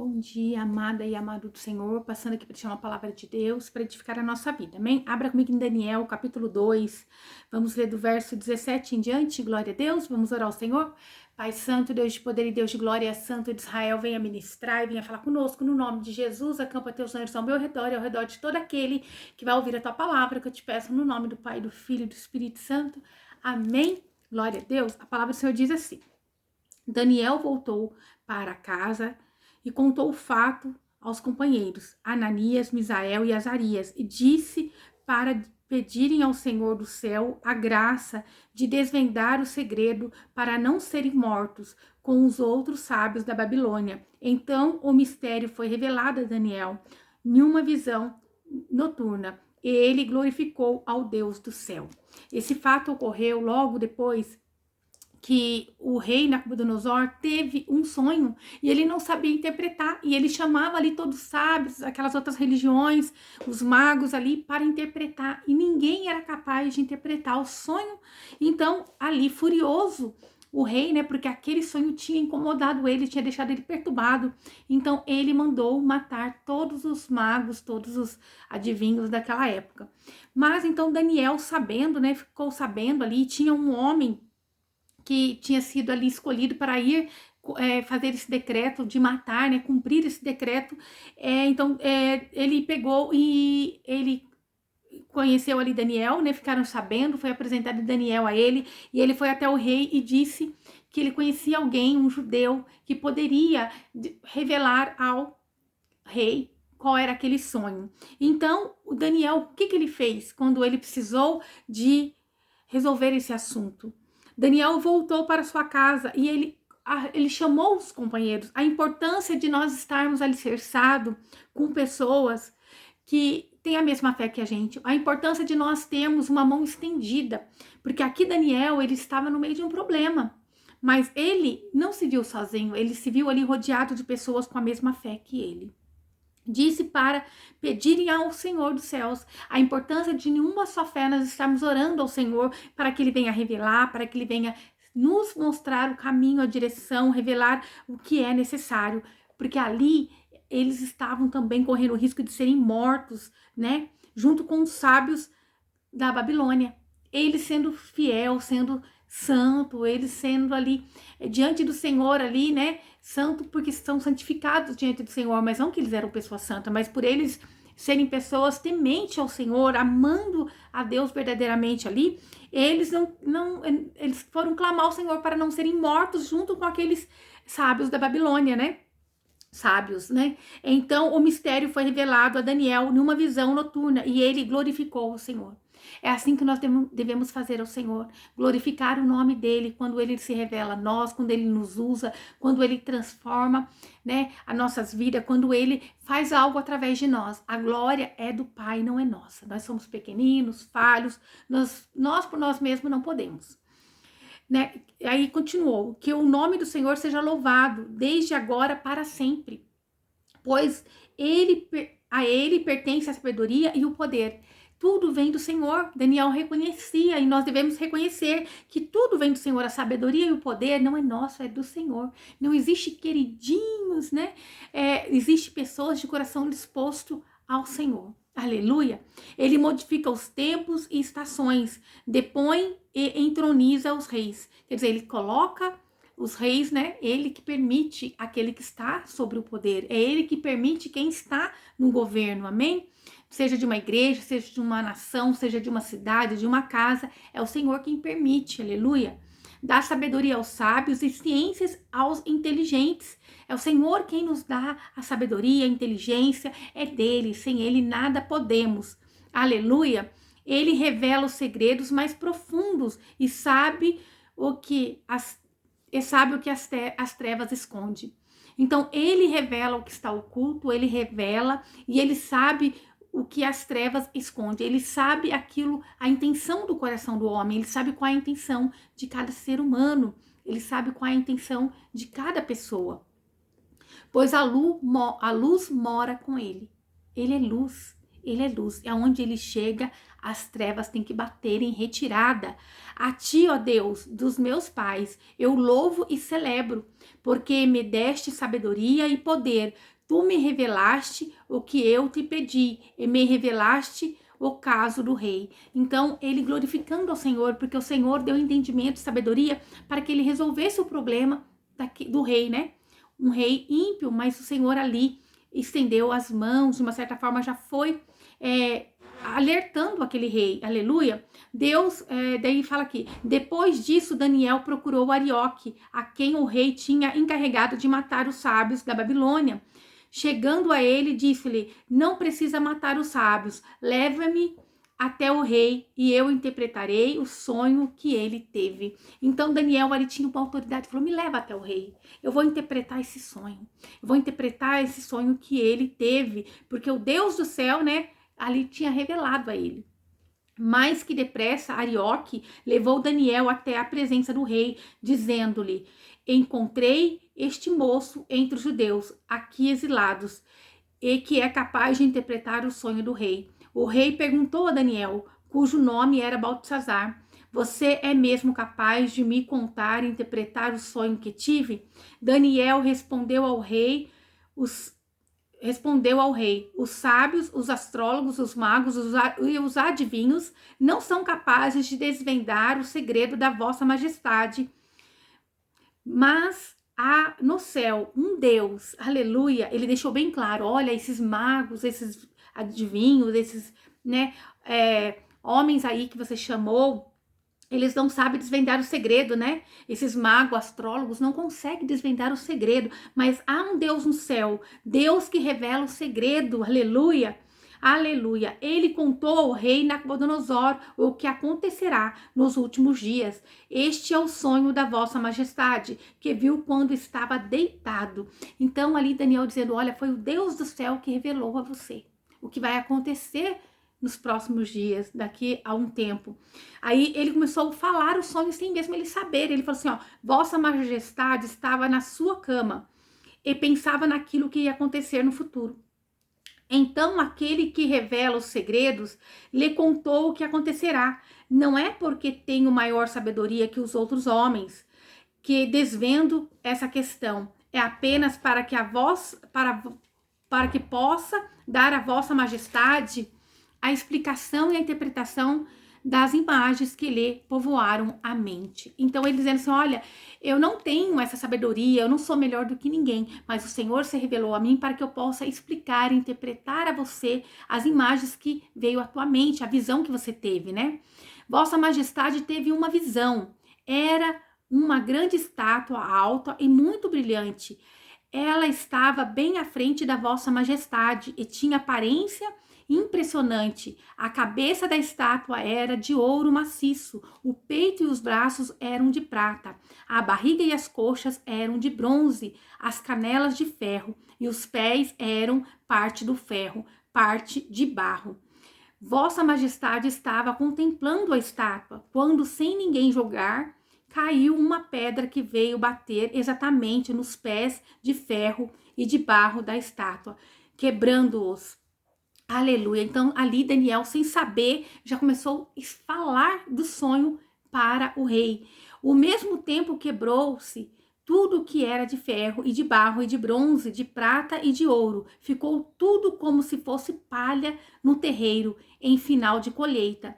Bom dia, amada e amado do Senhor, passando aqui para deixar uma palavra de Deus para edificar a nossa vida, amém? Abra comigo em Daniel, capítulo 2, vamos ler do verso 17 em diante, glória a Deus, vamos orar ao Senhor. Pai Santo, Deus de poder e Deus de glória, Santo de Israel, venha ministrar e venha falar conosco no nome de Jesus, acampa teus anjos ao meu redor e ao redor de todo aquele que vai ouvir a tua palavra, que eu te peço no nome do Pai, do Filho e do Espírito Santo, amém? Glória a Deus. A palavra do Senhor diz assim: Daniel voltou para casa e contou o fato aos companheiros, Ananias, Misael e Azarias, e disse para pedirem ao Senhor do céu a graça de desvendar o segredo para não serem mortos com os outros sábios da Babilônia. Então o mistério foi revelado a Daniel em uma visão noturna, e ele glorificou ao Deus do céu. Esse fato ocorreu logo depois que o rei Nabucodonosor teve um sonho e ele não sabia interpretar, e ele chamava ali todos os sábios, aquelas outras religiões, os magos ali para interpretar, e ninguém era capaz de interpretar o sonho. Então ali, furioso, o rei, né, porque aquele sonho tinha incomodado ele, tinha deixado ele perturbado, então ele mandou matar todos os magos, todos os adivinhos daquela época. Mas então Daniel, sabendo, né, ficou sabendo ali, tinha um homem que tinha sido ali escolhido para ir fazer esse decreto de matar, né, cumprir esse decreto. Então ele pegou e ele conheceu ali Daniel, né, ficaram sabendo, foi apresentado Daniel a ele, e ele foi até o rei e disse que ele conhecia alguém, um judeu, que poderia revelar ao rei qual era aquele sonho. Então o Daniel, o que ele fez quando ele precisou de resolver esse assunto? Daniel voltou para sua casa e ele chamou os companheiros. A importância de nós estarmos alicerçados com pessoas que têm a mesma fé que a gente. A importância de nós termos uma mão estendida. Porque aqui Daniel, ele estava no meio de um problema. Mas ele não se viu sozinho. Ele se viu ali rodeado de pessoas com a mesma fé que ele. Disse para pedirem ao Senhor dos céus a importância de nenhuma só fé nós estarmos orando ao Senhor para que Ele venha revelar, para que Ele venha nos mostrar o caminho, a direção, revelar o que é necessário, porque ali eles estavam também correndo o risco de serem mortos, né, junto com os sábios da Babilônia. Ele sendo fiel, sendo santo, eles sendo ali diante do Senhor ali, né, santo porque são santificados diante do Senhor, mas não que eles eram pessoas santas, mas por eles serem pessoas tementes ao Senhor, amando a Deus verdadeiramente ali, eles eles foram clamar ao Senhor para não serem mortos junto com aqueles sábios da Babilônia, né? Sábios, né? Então o mistério foi revelado a Daniel numa visão noturna e ele glorificou o Senhor. É assim que nós devemos fazer ao Senhor, glorificar o nome dele quando ele se revela a nós, quando ele nos usa, quando ele transforma, né, as nossas vidas, quando ele faz algo através de nós. A glória é do Pai, não é nossa. Nós somos pequeninos, falhos, nós por nós mesmos não podemos. Né? Aí continuou, que o nome do Senhor seja louvado desde agora para sempre, pois a ele pertence a sabedoria e o poder. Tudo vem do Senhor. Daniel reconhecia, e nós devemos reconhecer que tudo vem do Senhor. A sabedoria e o poder não é nosso, é do Senhor. Não existe queridinhos, né? Existe pessoas de coração disposto ao Senhor. Aleluia. Ele modifica os tempos e estações, depõe e entroniza os reis. Quer dizer, ele coloca os reis, né? Ele que permite aquele que está sobre o poder. É ele que permite quem está no governo. Amém? Seja de uma igreja, seja de uma nação, seja de uma cidade, de uma casa, é o Senhor quem permite, aleluia. Dá sabedoria aos sábios e ciências aos inteligentes. É o Senhor quem nos dá a sabedoria, a inteligência, é dele, sem ele nada podemos. Aleluia. Ele revela os segredos mais profundos e sabe o que as trevas esconde. Então, ele revela o que está oculto, ele revela e ele sabe o que as trevas esconde. Ele sabe aquilo, a intenção do coração do homem, ele sabe qual é a intenção de cada ser humano, ele sabe qual é a intenção de cada pessoa. Pois a luz mora com ele. Ele é luz. Ele é luz. É onde ele chega, as trevas têm que bater em retirada. A ti, ó Deus, dos meus pais, eu louvo e celebro, porque me deste sabedoria e poder. Tu me revelaste o que eu te pedi e me revelaste o caso do rei. Então, ele glorificando ao Senhor, porque o Senhor deu entendimento e sabedoria para que ele resolvesse o problema do rei, né? Um rei ímpio, mas o Senhor ali estendeu as mãos, de uma certa forma já foi alertando aquele rei, aleluia. Deus, daí fala aqui, depois disso Daniel procurou Arioque, a quem o rei tinha encarregado de matar os sábios da Babilônia. Chegando a ele, disse-lhe, não precisa matar os sábios, leva-me até o rei e eu interpretarei o sonho que ele teve. Então Daniel ali tinha uma autoridade, falou, me leva até o rei, eu vou interpretar esse sonho, eu vou interpretar esse sonho que ele teve, porque o Deus do céu, né, ali tinha revelado a ele. Mais que depressa, Arioque levou Daniel até a presença do rei, dizendo-lhe, encontrei este moço entre os judeus, aqui exilados, e que é capaz de interpretar o sonho do rei. O rei perguntou a Daniel, cujo nome era Beltesazar, você é mesmo capaz de me contar e interpretar o sonho que tive? Daniel respondeu ao rei, os sábios, os astrólogos, os magos e os adivinhos não são capazes de desvendar o segredo da vossa majestade, mas há no céu um Deus, aleluia, ele deixou bem claro, olha, esses magos, esses adivinhos, esses, né, homens aí que você chamou, eles não sabem desvendar o segredo, né? Esses magos, astrólogos não conseguem desvendar o segredo, mas há um Deus no céu, Deus que revela o segredo, aleluia. Aleluia. Ele contou ao rei Nabucodonosor o que acontecerá nos últimos dias. Este é o sonho da vossa majestade, que viu quando estava deitado. Então ali Daniel dizendo, olha, foi o Deus do céu que revelou a você o que vai acontecer nos próximos dias, daqui a um tempo. Aí ele começou a falar o sonho sem mesmo ele saber. Ele falou assim, ó, vossa majestade estava na sua cama e pensava naquilo que ia acontecer no futuro. Então aquele que revela os segredos lhe contou o que acontecerá. Não é porque tenho maior sabedoria que os outros homens que desvendo essa questão. É apenas para que para que possa dar à vossa majestade a explicação e a interpretação das imagens que lhe povoaram a mente. Então ele dizendo assim, olha, eu não tenho essa sabedoria, eu não sou melhor do que ninguém, mas o Senhor se revelou a mim para que eu possa explicar e interpretar a você as imagens que veio à tua mente, a visão que você teve, né? Vossa majestade teve uma visão, era uma grande estátua alta e muito brilhante. Ela estava bem à frente da vossa majestade e tinha aparência impressionante. A cabeça da estátua era de ouro maciço, o peito e os braços eram de prata, a barriga e as coxas eram de bronze, as canelas de ferro e os pés eram parte do ferro, parte de barro. Vossa majestade estava contemplando a estátua, quando, sem ninguém julgar, caiu uma pedra que veio bater exatamente nos pés de ferro e de barro da estátua, quebrando-os. Aleluia. Então, ali Daniel, sem saber, já começou a falar do sonho para o rei. O mesmo tempo quebrou-se tudo que era de ferro e de barro e de bronze, de prata e de ouro. Ficou tudo como se fosse palha no terreiro em final de colheita.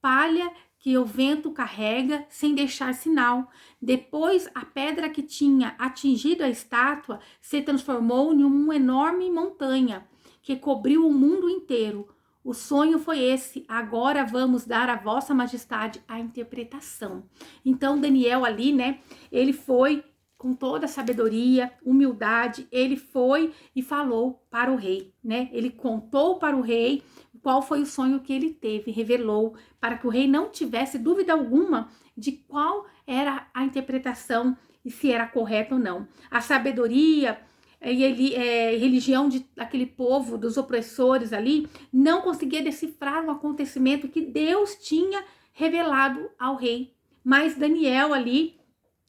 Palha que o vento carrega sem deixar sinal. Depois, a pedra que tinha atingido a estátua se transformou em uma enorme montanha que cobriu o mundo inteiro. O sonho foi esse. Agora vamos dar à vossa majestade a interpretação. Então, Daniel ali, né, ele foi com toda a sabedoria, humildade, ele foi e falou para o rei, né? Ele contou para o rei qual foi o sonho que ele teve, revelou, para que o rei não tivesse dúvida alguma de qual era a interpretação e se era correta ou não. A sabedoria e religião daquele povo, dos opressores ali, não conseguia decifrar um acontecimento que Deus tinha revelado ao rei. Mas Daniel ali,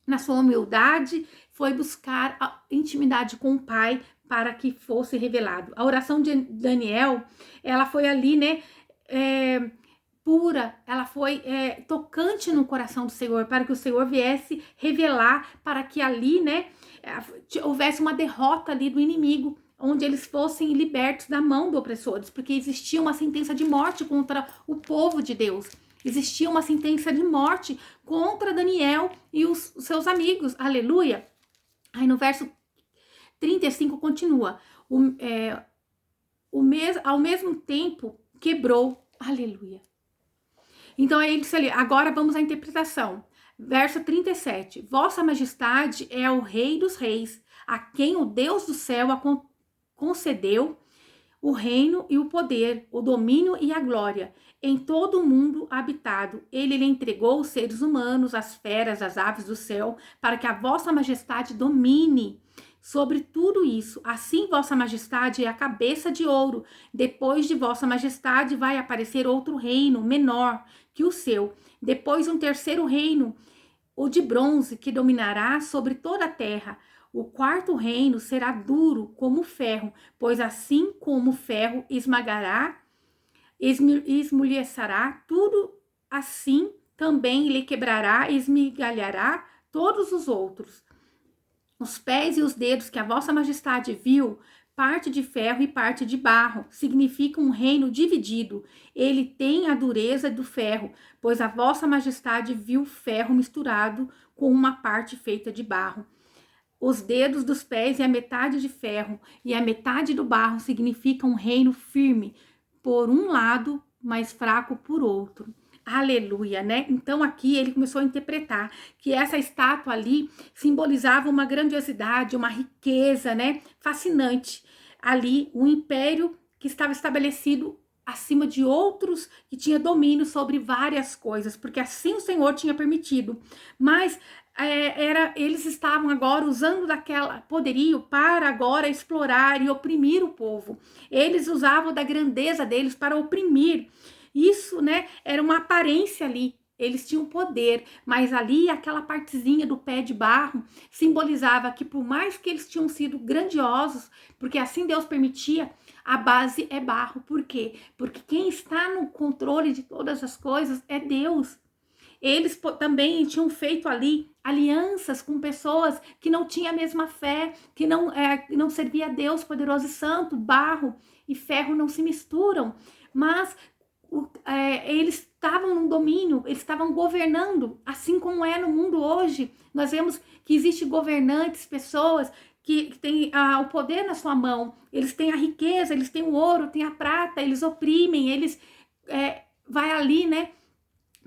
na sua humildade, foi buscar a intimidade com o pai para que fosse revelado. A oração de Daniel, ela foi ali, né, pura, ela foi tocante no coração do Senhor, para que o Senhor viesse revelar, para que ali, né, houvesse uma derrota ali do inimigo, onde eles fossem libertos da mão do opressores, porque existia uma sentença de morte contra o povo de Deus. Existia uma sentença de morte contra Daniel e os seus amigos. Aleluia! Aí no verso 35 continua. Ao mesmo tempo quebrou. Aleluia! Então aí ele disse ali, agora vamos à interpretação. Verso 37. Vossa Majestade é o Rei dos Reis, a quem o Deus do céu concedeu o reino e o poder, o domínio e a glória. Em todo o mundo habitado, ele lhe entregou os seres humanos, as feras, as aves do céu, para que a vossa majestade domine sobre tudo isso. Assim, vossa majestade é a cabeça de ouro. Depois de vossa majestade vai aparecer outro reino, menor que o seu. Depois um terceiro reino, o de bronze, que dominará sobre toda a terra. O quarto reino será duro como ferro, pois assim como o ferro esmagará, esmulheçará tudo, assim também lhe quebrará e esmigalhará todos os outros. Os pés e os dedos que a vossa majestade viu, parte de ferro e parte de barro, significa um reino dividido. Ele tem a dureza do ferro, pois a vossa majestade viu ferro misturado com uma parte feita de barro. Os dedos dos pés e a metade de ferro e a metade do barro significam um reino firme, por um lado, mas fraco por outro. Aleluia, né? Então aqui ele começou a interpretar que essa estátua ali simbolizava uma grandiosidade, uma riqueza, né? Fascinante. Ali, um império que estava estabelecido acima de outros, que tinha domínio sobre várias coisas, porque assim o Senhor tinha permitido. Mas eles estavam agora usando daquela poderio para agora explorar e oprimir o povo. Eles usavam da grandeza deles para oprimir. Isso, né, era uma aparência ali. Eles tinham poder, mas ali aquela partezinha do pé de barro simbolizava que por mais que eles tinham sido grandiosos, porque assim Deus permitia, a base é barro. Por quê? Porque quem está no controle de todas as coisas é Deus. Eles também tinham feito ali alianças com pessoas que não tinham a mesma fé, que não servia a Deus poderoso e santo. Barro e ferro não se misturam, mas eles estavam no domínio, eles estavam governando, assim como é no mundo hoje. Nós vemos que existem governantes, pessoas que têm o poder na sua mão, eles têm a riqueza, eles têm o ouro, têm a prata, eles oprimem, eles vai ali, né,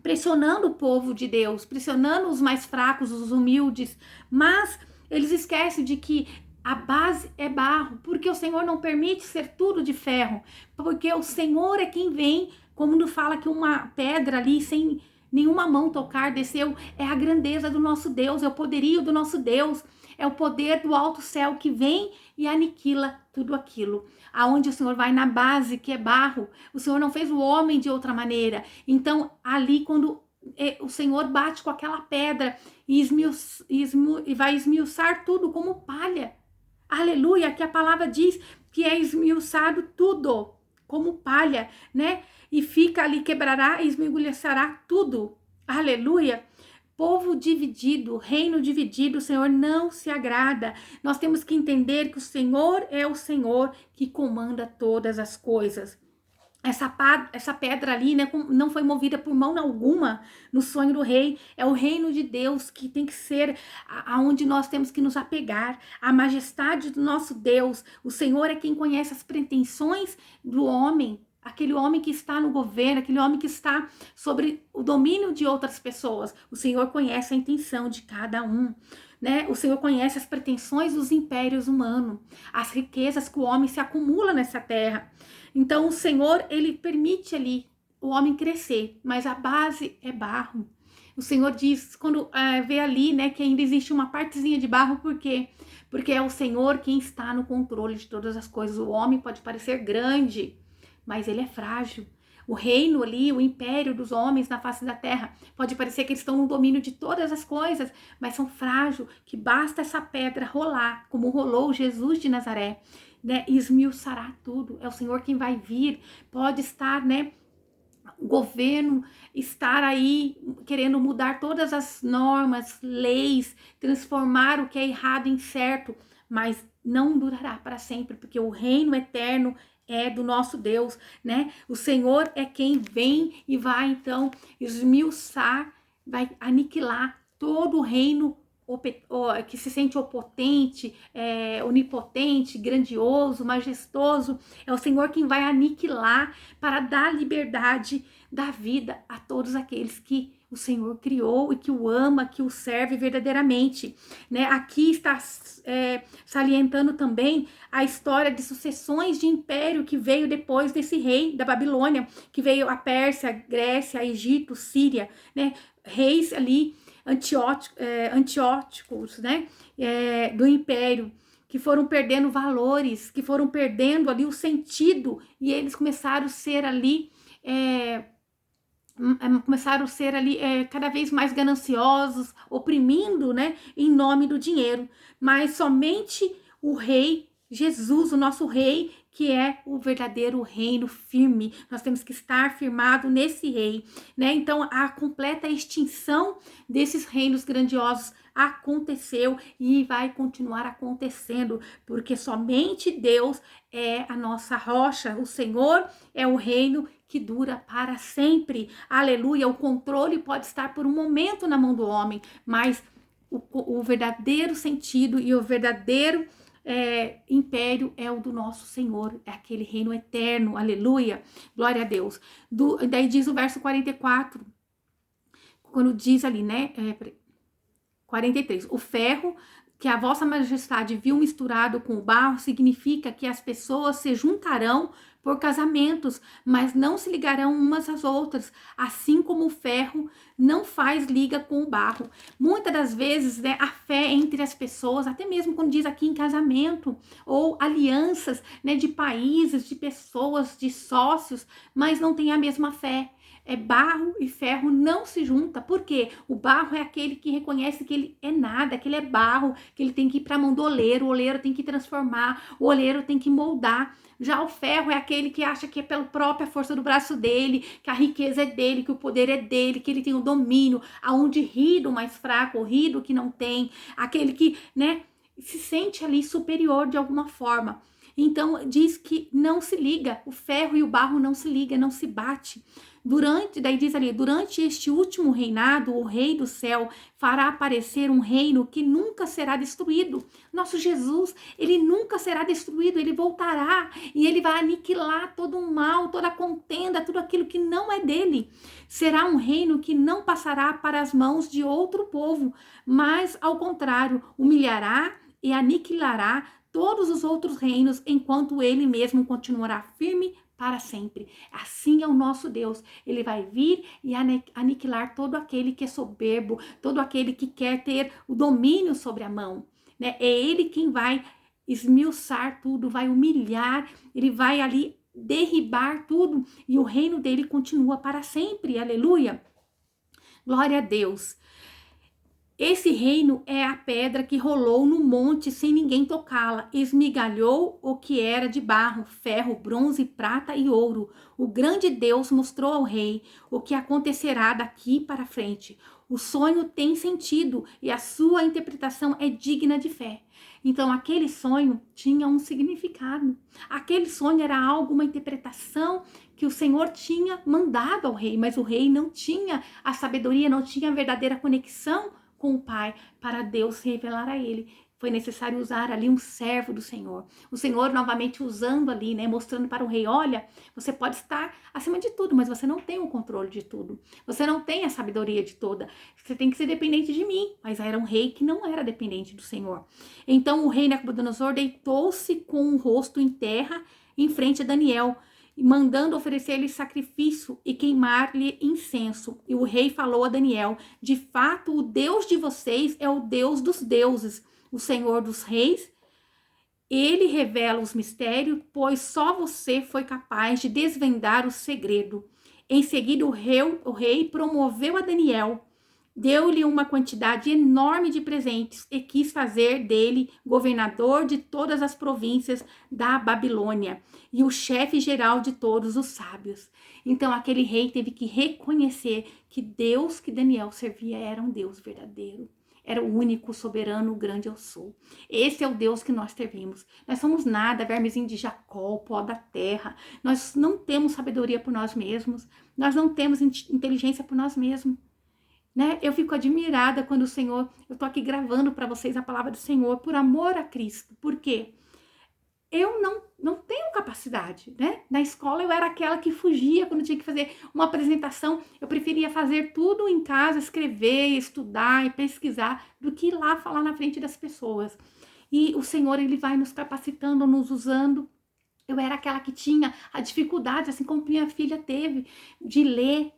pressionando o povo de Deus, pressionando os mais fracos, os humildes, mas eles esquecem de que a base é barro, porque o Senhor não permite ser tudo de ferro, porque o Senhor é quem vem, como nos fala que uma pedra ali sem nenhuma mão tocar desceu, é a grandeza do nosso Deus, é o poderio do nosso Deus, é o poder do alto céu que vem e aniquila tudo aquilo. Aonde o Senhor vai na base, que é barro, o Senhor não fez o homem de outra maneira. Então, ali, quando o Senhor bate com aquela pedra e vai esmiuçar tudo como palha. Aleluia, que a palavra diz que é esmiuçado tudo como palha, né? E fica ali, quebrará e esmiuçará tudo. Aleluia. Povo dividido, reino dividido, o Senhor não se agrada. Nós temos que entender que o Senhor é o Senhor que comanda todas as coisas. Essa pedra ali, né, não foi movida por mão alguma no sonho do rei. É o reino de Deus que tem que ser aonde nós temos que nos apegar. A majestade do nosso Deus. O Senhor é quem conhece as pretensões do homem. Aquele homem que está no governo, aquele homem que está sobre o domínio de outras pessoas. O Senhor conhece a intenção de cada um, né? O Senhor conhece as pretensões dos impérios humanos, as riquezas que o homem se acumula nessa terra. Então o Senhor, ele permite ali o homem crescer, mas a base é barro. O Senhor diz, quando vê ali, né, que ainda existe uma partezinha de barro, por quê? Porque é o Senhor quem está no controle de todas as coisas. O homem pode parecer grande, mas ele é frágil. O reino ali, o império dos homens na face da terra, pode parecer que eles estão no domínio de todas as coisas, mas são frágeis, que basta essa pedra rolar, como rolou Jesus de Nazaré, né, e esmiuçará tudo. É o Senhor quem vai vir, pode estar, né, o governo estar aí querendo mudar todas as normas, leis, transformar o que é errado em certo, mas não durará para sempre, porque o reino eterno é do nosso Deus, né? O Senhor é quem vem e vai então esmiuçar, vai aniquilar todo o reino que se sente opotente, onipotente, grandioso, majestoso. É o Senhor quem vai aniquilar para dar liberdade da vida a todos aqueles que o Senhor criou e que o ama, que o serve verdadeiramente, né? Aqui está salientando também a história de sucessões de império que veio depois desse rei da Babilônia, que veio a Pérsia, Grécia, Egito, Síria, né? Reis ali antióticos, né? Do império, que foram perdendo valores, que foram perdendo ali o sentido, e eles começaram a ser ali cada vez mais gananciosos, oprimindo, né, em nome do dinheiro. Mas somente o rei Jesus, o nosso rei, que é o verdadeiro reino firme. Nós temos que estar firmado nesse rei, né? Então, a completa extinção desses reinos grandiosos aconteceu e vai continuar acontecendo, porque somente Deus é a nossa rocha, o Senhor é o reino que dura para sempre. Aleluia! O controle pode estar por um momento na mão do homem, mas o verdadeiro sentido e o verdadeiro império é o do nosso Senhor, é aquele reino eterno. Aleluia! Glória a Deus. Daí diz o verso 44, quando diz ali, né? 43. O ferro que a vossa majestade viu misturado com o barro significa que as pessoas se juntarão por casamentos, mas não se ligarão umas às outras, assim como o ferro não faz liga com o barro. Muitas das vezes, né, a fé entre as pessoas, até mesmo quando diz aqui em casamento, ou alianças, né, de países, de pessoas, de sócios, mas não tem a mesma fé. Barro e ferro não se junta, porque o barro é aquele que reconhece que ele é nada, que ele é barro, que ele tem que ir para a mão do oleiro, o oleiro tem que transformar, o oleiro tem que moldar. Já o ferro é aquele que acha que é pela própria força do braço dele, que a riqueza é dele, que o poder é dele, que ele tem o domínio, aonde ri do mais fraco, ri do que não tem, aquele que, né, se sente ali superior de alguma forma. Então diz que não se liga, o ferro e o barro não se liga, não se bate. Daí diz ali, durante este último reinado, o rei do céu fará aparecer um reino que nunca será destruído. Nosso Jesus, ele nunca será destruído, ele voltará e ele vai aniquilar todo o mal, toda a contenda, tudo aquilo que não é dele. Será um reino que não passará para as mãos de outro povo, mas ao contrário, humilhará e aniquilará todos os outros reinos, enquanto ele mesmo continuará firme para sempre. Assim é o nosso Deus. Ele vai vir e aniquilar todo aquele que é soberbo, todo aquele que quer ter o domínio sobre a mão, né? É ele quem vai esmiuçar tudo, vai humilhar, ele vai ali derribar tudo e o reino dele continua para sempre. Aleluia! Glória a Deus. Esse reino é a pedra que rolou no monte sem ninguém tocá-la, esmigalhou o que era de barro, ferro, bronze, prata e ouro. O grande Deus mostrou ao rei o que acontecerá daqui para frente. O sonho tem sentido e a sua interpretação é digna de fé. Então, aquele sonho tinha um significado. Aquele sonho era algo, uma interpretação que o Senhor tinha mandado ao rei, mas o rei não tinha a sabedoria, não tinha a verdadeira conexão com o Pai para Deus se revelar a ele. Foi necessário usar ali um servo do Senhor. O Senhor novamente usando ali, né, mostrando para o rei, olha, você pode estar acima de tudo, mas você não tem o controle de tudo. Você não tem a sabedoria de toda. Você tem que ser dependente de mim. Mas era um rei que não era dependente do Senhor. Então o rei Nabucodonosor deitou-se com o rosto em terra em frente a Daniel, mandando oferecer-lhe sacrifício e queimar-lhe incenso. E o rei falou a Daniel, de fato o Deus de vocês é o Deus dos deuses, o Senhor dos reis. Ele revela os mistérios, pois só você foi capaz de desvendar o segredo. Em seguida o rei promoveu a Daniel deu-lhe uma quantidade enorme de presentes e quis fazer dele governador de todas as províncias da Babilônia e o chefe geral de todos os sábios. Então aquele rei teve que reconhecer que Deus que Daniel servia era um Deus verdadeiro. Era o único, soberano, o grande eu sou. Esse é o Deus que nós servimos. Nós somos nada, vermezinho de Jacó, pó da terra. Nós não temos sabedoria por nós mesmos. Nós não temos inteligência por nós mesmos. Né? Eu fico admirada quando o Senhor... Eu tô aqui gravando para vocês a palavra do Senhor por amor a Cristo. Por quê? Eu não tenho capacidade, né? Na escola eu era aquela que fugia quando tinha que fazer uma apresentação. Eu preferia fazer tudo em casa, escrever, estudar e pesquisar, do que ir lá falar na frente das pessoas. E o Senhor, Ele vai nos capacitando, nos usando. Eu era aquela que tinha a dificuldade, assim como minha filha teve, de ler.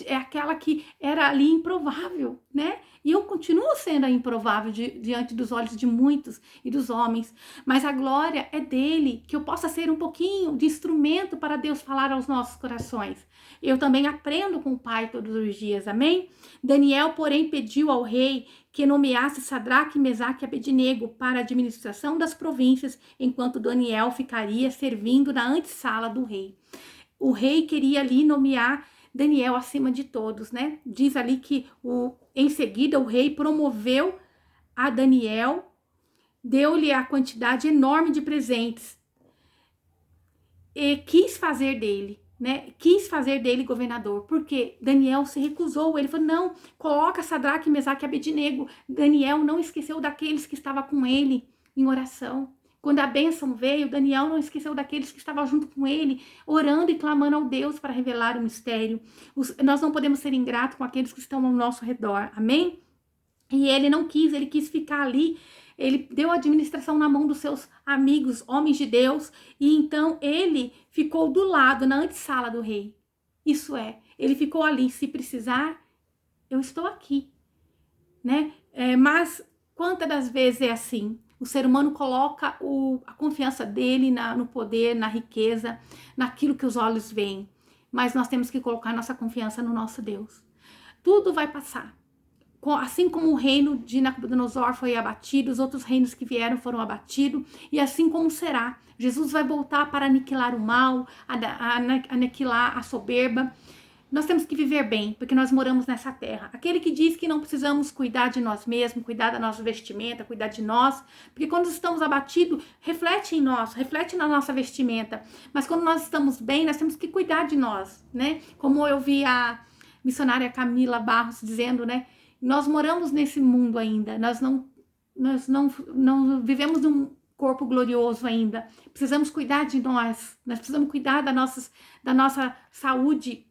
É aquela que era ali improvável, né? E eu continuo sendo a improvável diante dos olhos de muitos e dos homens. Mas a glória é dele, que eu possa ser um pouquinho de instrumento para Deus falar aos nossos corações. Eu também aprendo com o Pai todos os dias, amém? Daniel, porém, pediu ao rei que nomeasse Sadraque, Mesaque e Abednego para a administração das províncias, enquanto Daniel ficaria servindo na antessala do rei. O rei queria ali nomear Daniel acima de todos, né? Diz ali que em seguida o rei promoveu a Daniel, deu-lhe a quantidade enorme de presentes e quis fazer dele, né? Quis fazer dele governador, porque Daniel se recusou. Ele falou: não, coloca Sadraque, Mesaque e Abednego. Daniel não esqueceu daqueles que estavam com ele em oração. Quando a bênção veio, Daniel não esqueceu daqueles que estavam junto com ele, orando e clamando ao Deus para revelar o mistério. Nós não podemos ser ingratos com aqueles que estão ao nosso redor, amém? E ele não quis, ele quis ficar ali. Ele deu a administração na mão dos seus amigos, homens de Deus, e então ele ficou do lado, na antessala do rei. Isso é, ele ficou ali, se precisar, eu estou aqui, né? Mas quantas das vezes é assim? O ser humano coloca a confiança dele no poder, na riqueza, naquilo que os olhos veem. Mas nós temos que colocar nossa confiança no nosso Deus. Tudo vai passar. Assim como o reino de Nabucodonosor foi abatido, os outros reinos que vieram foram abatidos, e assim como será. Jesus vai voltar para aniquilar o mal, aniquilar a soberba. Nós temos que viver bem, porque nós moramos nessa terra. Aquele que diz que não precisamos cuidar de nós mesmos, cuidar da nossa vestimenta, cuidar de nós, porque quando estamos abatidos, reflete em nós, reflete na nossa vestimenta. Mas quando nós estamos bem, nós temos que cuidar de nós, né? Como eu vi a missionária Camila Barros dizendo, né? Nós moramos nesse mundo ainda, nós não vivemos num corpo glorioso ainda. Precisamos cuidar de nós precisamos cuidar da nossa saúde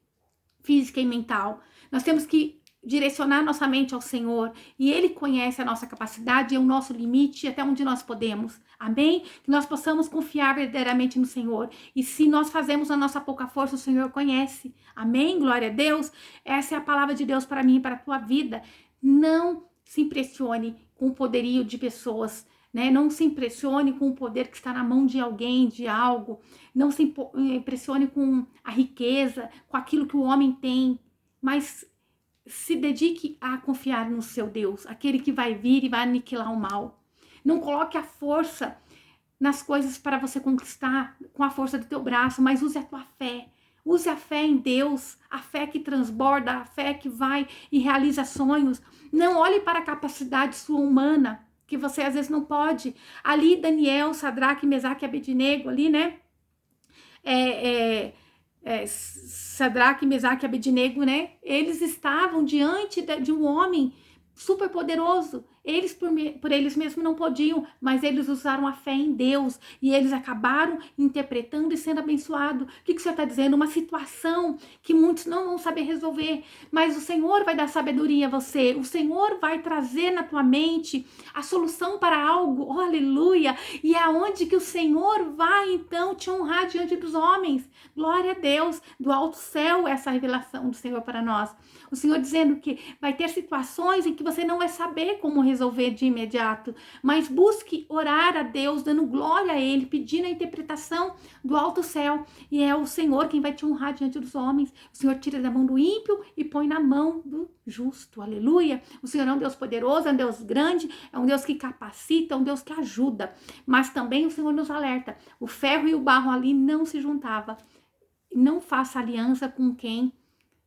física e mental. Nós temos que direcionar nossa mente ao Senhor, e Ele conhece a nossa capacidade e o nosso limite até onde nós podemos, amém? Que nós possamos confiar verdadeiramente no Senhor, e se nós fazemos a nossa pouca força, o Senhor conhece, amém? Glória a Deus. Essa é a palavra de Deus para mim e para a tua vida. Não se impressione com o poderio de pessoas, né? Não se impressione com o poder que está na mão de alguém, de algo. Não se impressione com a riqueza, com aquilo que o homem tem, mas se dedique a confiar no seu Deus, aquele que vai vir e vai aniquilar o mal. Não coloque a força nas coisas para você conquistar com a força do teu braço, mas use a tua fé. Use a fé em Deus, a fé que transborda, a fé que vai e realiza sonhos. Não olhe para a capacidade sua humana, que você às vezes não pode. Ali Daniel, Sadraque, Mesaque e Abednego, ali, né? Sadraque, Mesaque e Abednego, né? Eles estavam diante de um homem super poderoso. Eles por eles mesmos não podiam, mas eles usaram a fé em Deus e eles acabaram interpretando e sendo abençoados. O que o Senhor está dizendo? Uma situação que muitos não vão saber resolver, mas o Senhor vai dar sabedoria a você. O Senhor vai trazer na tua mente a solução para algo. Oh, aleluia! E é aonde que o Senhor vai então te honrar diante dos homens. Glória a Deus! Do alto céu essa revelação do Senhor para nós. O Senhor dizendo que vai ter situações em que você não vai saber como resolver. resolver de imediato, mas busque orar a Deus, dando glória a Ele, pedindo a interpretação do alto céu, e é o Senhor quem vai te honrar diante dos homens. O Senhor tira da mão do ímpio e põe na mão do justo, aleluia. O Senhor é um Deus poderoso, é um Deus grande, é um Deus que capacita, é um Deus que ajuda, mas também o Senhor nos alerta, o ferro e o barro ali não se juntavam. Não faça aliança com quem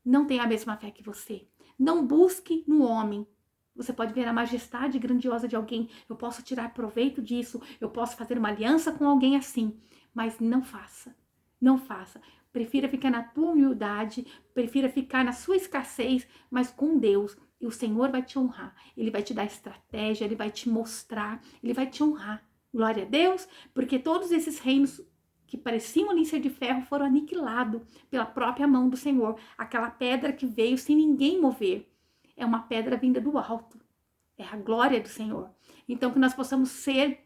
não tem a mesma fé que você. Não busque no homem. Você pode ver a majestade grandiosa de alguém. Eu posso tirar proveito disso. Eu posso fazer uma aliança com alguém assim. Mas não faça. Não faça. Prefira ficar na tua humildade. Prefira ficar na sua escassez. Mas com Deus. E o Senhor vai te honrar. Ele vai te dar estratégia. Ele vai te mostrar. Ele vai te honrar. Glória a Deus. Porque todos esses reinos que pareciam ali ser de ferro foram aniquilados pela própria mão do Senhor. Aquela pedra que veio sem ninguém mover. É uma pedra vinda do alto. É a glória do Senhor. Então que nós possamos ser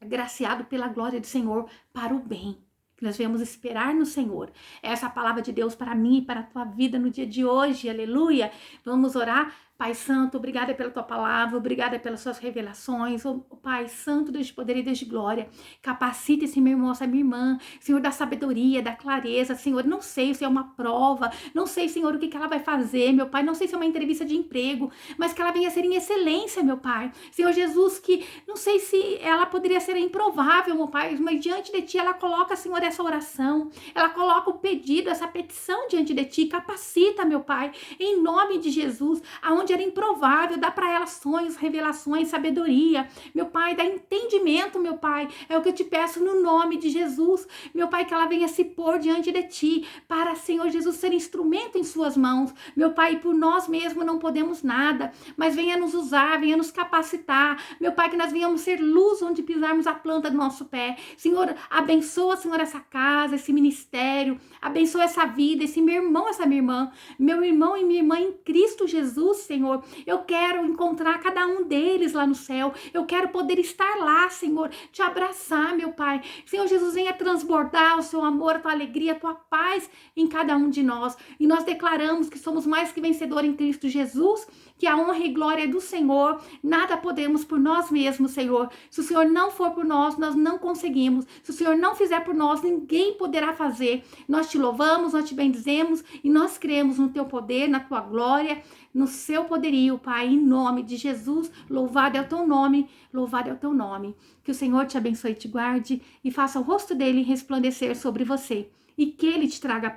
agraciados pela glória do Senhor para o bem. Que nós venhamos esperar no Senhor. Essa é a palavra de Deus para mim e para a tua vida no dia de hoje. Aleluia. Vamos orar. Pai Santo, obrigada pela tua palavra, obrigada pelas suas revelações, Pai Santo, Deus de poder e Deus de glória, capacita esse meu irmão, essa minha irmã, Senhor, da sabedoria, da clareza, Senhor, não sei se é uma prova, não sei, Senhor, o que ela vai fazer, meu Pai, não sei se é uma entrevista de emprego, mas que ela venha ser em excelência, meu Pai, Senhor Jesus, que não sei se ela poderia ser improvável, meu Pai, mas diante de Ti ela coloca, Senhor, essa oração, ela coloca o pedido, essa petição diante de Ti, capacita, meu Pai, em nome de Jesus, aonde era improvável, dá para ela sonhos, revelações, sabedoria, meu Pai, dá entendimento, meu Pai, é o que eu te peço no nome de Jesus, meu Pai, que ela venha se pôr diante de Ti, para, Senhor Jesus, ser instrumento em suas mãos, meu Pai, por nós mesmos não podemos nada, mas venha nos usar, venha nos capacitar, meu Pai, que nós venhamos ser luz onde pisarmos a planta do nosso pé, Senhor, abençoa, Senhor, essa casa, esse ministério, abençoa essa vida, esse meu irmão, essa minha irmã, meu irmão e minha irmã em Cristo Jesus, Senhor, eu quero encontrar cada um deles lá no céu, eu quero poder estar lá, Senhor, te abraçar, meu Pai, Senhor Jesus, venha transbordar o seu amor, a tua alegria, a tua paz em cada um de nós, e nós declaramos que somos mais que vencedores em Cristo Jesus, que a honra e glória é do Senhor, nada podemos por nós mesmos, Senhor, se o Senhor não for por nós, nós não conseguimos, se o Senhor não fizer por nós, ninguém poderá fazer, nós te louvamos, nós te bendizemos, e nós cremos no teu poder, na tua glória, no seu poderio, Pai, em nome de Jesus, louvado é o teu nome, louvado é o teu nome. Que o Senhor te abençoe e te guarde e faça o rosto dele resplandecer sobre você e que ele te traga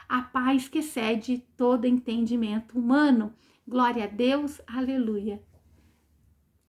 a paz que excede todo entendimento humano. Glória a Deus, aleluia.